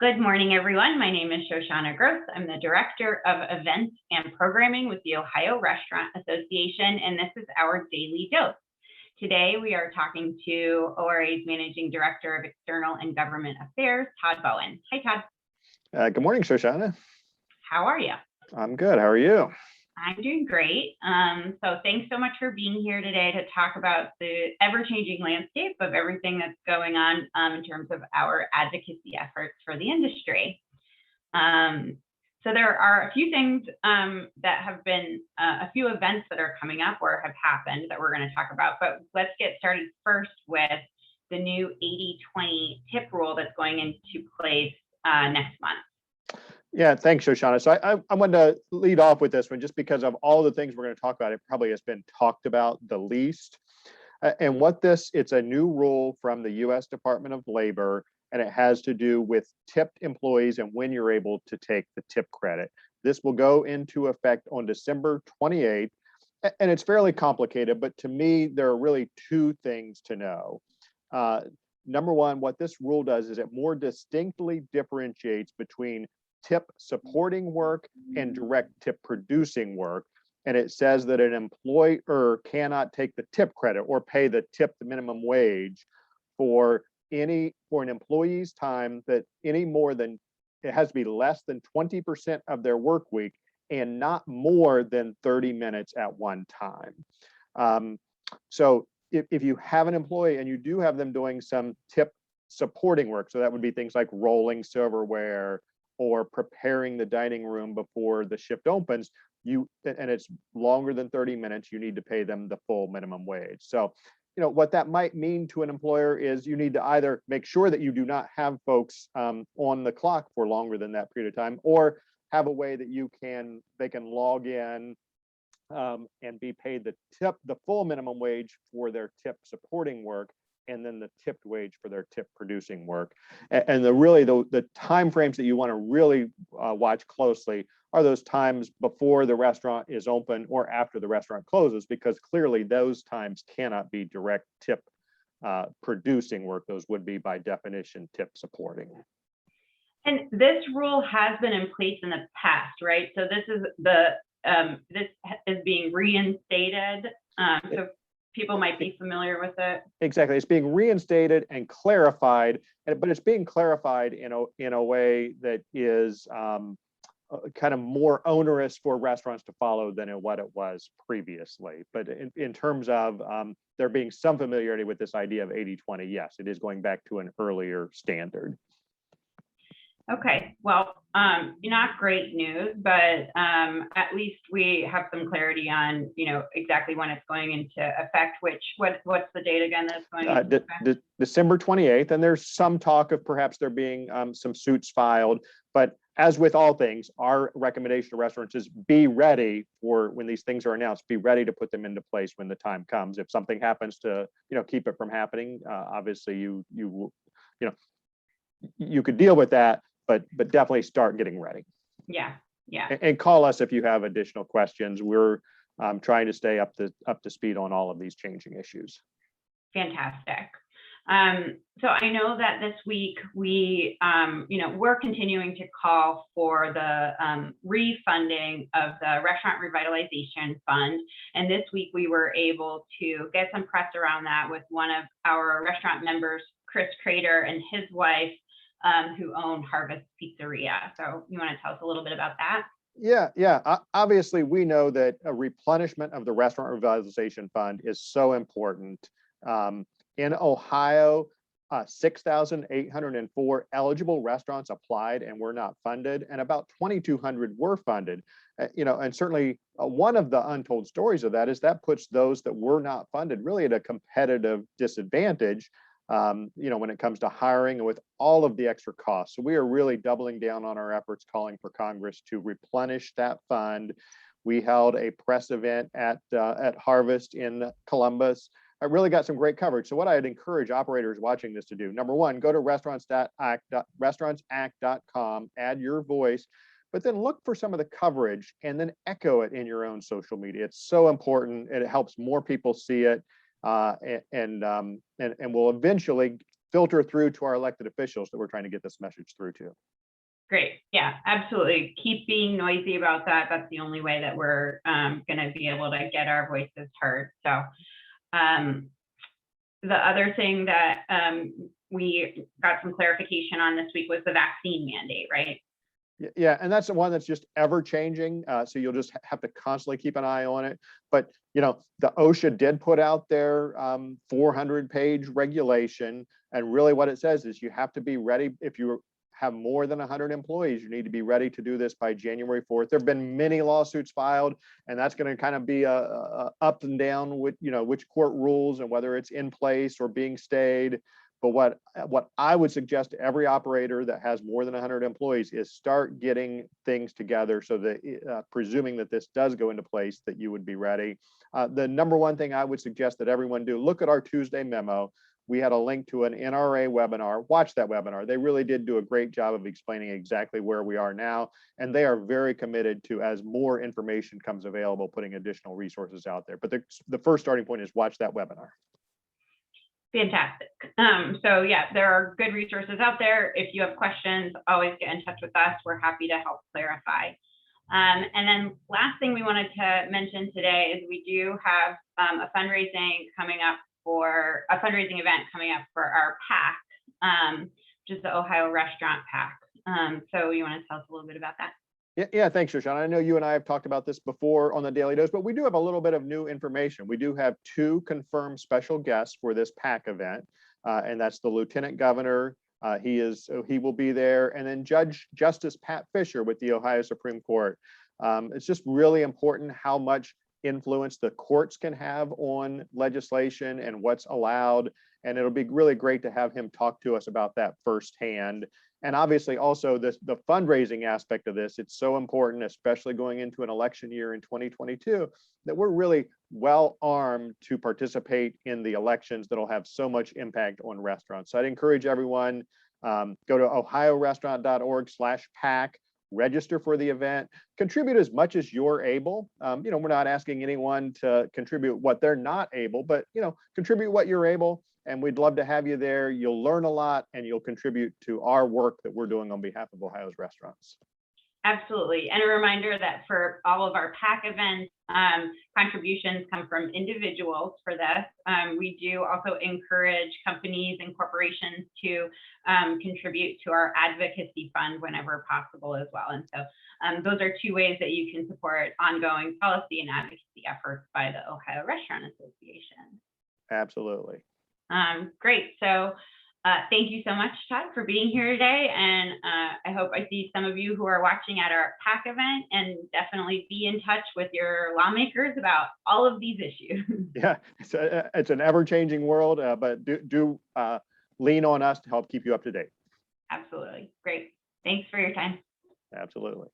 Good morning, everyone. My name is Shoshana Gross. I'm the Director of Events and Programming with the Ohio Restaurant Association, and this is our Daily Dose. Today, we are talking to ORA's Managing Director of External and Government Affairs, Todd Bowen. Hi, Todd. Good morning, Shoshana. How are you? I'm good. How are you? I'm doing great. So thanks so much for being here today to talk about the ever-changing landscape of everything that's going on in terms of our advocacy efforts for the industry. So there are a few things that have been, a few events that are coming up or have happened that we're going to talk about, but let's get started first with the new 80/20 tip rule that's going into place next month. Yeah, thanks, Shoshana. So I wanted to lead off with this one just because of all the things we're going to talk about. It probably has been talked about the least. And it's a new rule from the U.S. Department of Labor, and it has to do with tipped employees and when you're able to take the tip credit. This will go into effect on December 28th, and it's fairly complicated, but to me, there are really two things to know. Number one, what this rule does is it more distinctly differentiates between tip supporting work and direct tip producing work. And it says that an employer cannot take the tip credit or pay the minimum wage for an employee's time that it has to be less than 20% of their work week and not more than 30 minutes at one time. So if you have an employee and you do have them doing some tip supporting work, so that would be things like rolling silverware or preparing the dining room before the shift opens, and it's longer than 30 minutes, you need to pay them the full minimum wage. So, what that might mean to an employer is you need to either make sure that you do not have folks on the clock for longer than that period of time, or have a way that they can log in and be paid the full minimum wage for their tip supporting work, and then the tipped wage for their tip producing work. And the time frames that you want to really watch closely are those times before the restaurant is open or after the restaurant closes, because clearly those times cannot be direct tip producing work. Those would be by definition tip supporting. And this rule has been in place in the past, right? So this is being reinstated. So people might be familiar with it. Exactly. It's being reinstated and clarified, but it's being clarified in a way that is kind of more onerous for restaurants to follow than what it was previously. But in terms of there being some familiarity with this idea of 80/20, yes, it is going back to an earlier standard. Okay, well, not great news, but at least we have some clarity on, exactly when it's going into effect. What's the date again that's going into effect? December 28th, and there's some talk of perhaps there being some suits filed. But as with all things, our recommendation to restaurants is be ready for when these things are announced. Be ready to put them into place when the time comes. If something happens to keep it from happening, obviously you could deal with that. But definitely start getting ready. Yeah. And call us if you have additional questions. We're trying to stay up to speed on all of these changing issues. Fantastic. So I know that this week we're continuing to call for the refunding of the Restaurant Revitalization Fund. And this week we were able to get some press around that with one of our restaurant members, Chris Crater, and his wife, who own Harvest Pizzeria. So you want to tell us a little bit about that? Yeah. Obviously, we know that a replenishment of the Restaurant Revitalization Fund is so important. In Ohio, 6,804 eligible restaurants applied and were not funded, and about 2,200 were funded. And certainly one of the untold stories of that is that puts those that were not funded really at a competitive disadvantage. When it comes to hiring and with all of the extra costs. So we are really doubling down on our efforts, calling for Congress to replenish that fund. We held a press event at Harvest in Columbus. I really got some great coverage. So what I'd encourage operators watching this to do, number one, go to restaurantsact.com, add your voice, but then look for some of the coverage and then echo it in your own social media. It's so important, and it helps more people see it. And will eventually filter through to our elected officials that we're trying to get this message through to. Great. Yeah, absolutely. Keep being noisy about that. That's the only way that we're going to be able to get our voices heard. So the other thing that we got some clarification on this week was the vaccine mandate, right? Yeah, and that's the one that's just ever changing. So you'll just have to constantly keep an eye on it. But the OSHA did put out their 400-page regulation, and really what it says is you have to be ready. If you have more than 100 employees, you need to be ready to do this by January 4th. There have been many lawsuits filed, and that's going to kind of be a up and down with which court rules and whether it's in place or being stayed. But what I would suggest to every operator that has more than 100 employees is start getting things together so that presuming that this does go into place, that you would be ready. The number one thing I would suggest that everyone do, look at our Tuesday memo. We had a link to an NRA webinar. Watch that webinar. They really did do a great job of explaining exactly where we are now. And they are very committed to, as more information comes available, putting additional resources out there. But the first starting point is watch that webinar. Fantastic. So yeah, there are good resources out there. If you have questions, always get in touch with us. We're happy to help clarify. And then last thing we wanted to mention today is we do have a fundraising event coming up for our PAC, which is the Ohio Restaurant PAC. So you want to tell us a little bit about that? Yeah, thanks, Shoshana. I know you and I have talked about this before on the Daily Dose, but we do have a little bit of new information. We do have 2 confirmed special guests for this PAC event, and that's the Lieutenant Governor. He will be there, and then Justice Pat Fisher with the Ohio Supreme Court. It's just really important how much influence the courts can have on legislation and what's allowed, and it'll be really great to have him talk to us about that firsthand. And obviously also the fundraising aspect of this, it's so important, especially going into an election year in 2022, that we're really well armed to participate in the elections that'll have so much impact on restaurants. So I'd encourage everyone, go to ohiorestaurant.org/PAC, register for the event, contribute as much as you're able. We're not asking anyone to contribute what they're not able, but contribute what you're able. And we'd love to have you there. You'll learn a lot and you'll contribute to our work that we're doing on behalf of Ohio's restaurants. Absolutely. And a reminder that for all of our PAC events, contributions come from individuals for this. We do also encourage companies and corporations to contribute to our advocacy fund whenever possible as well. And so those are 2 ways that you can support ongoing policy and advocacy efforts by the Ohio Restaurant Association. Absolutely. Great. So thank you so much, Todd, for being here today. And I hope I see some of you who are watching at our PAC event, and definitely be in touch with your lawmakers about all of these issues. Yeah, it's an ever-changing world, but do lean on us to help keep you up to date. Absolutely. Great. Thanks for your time. Absolutely.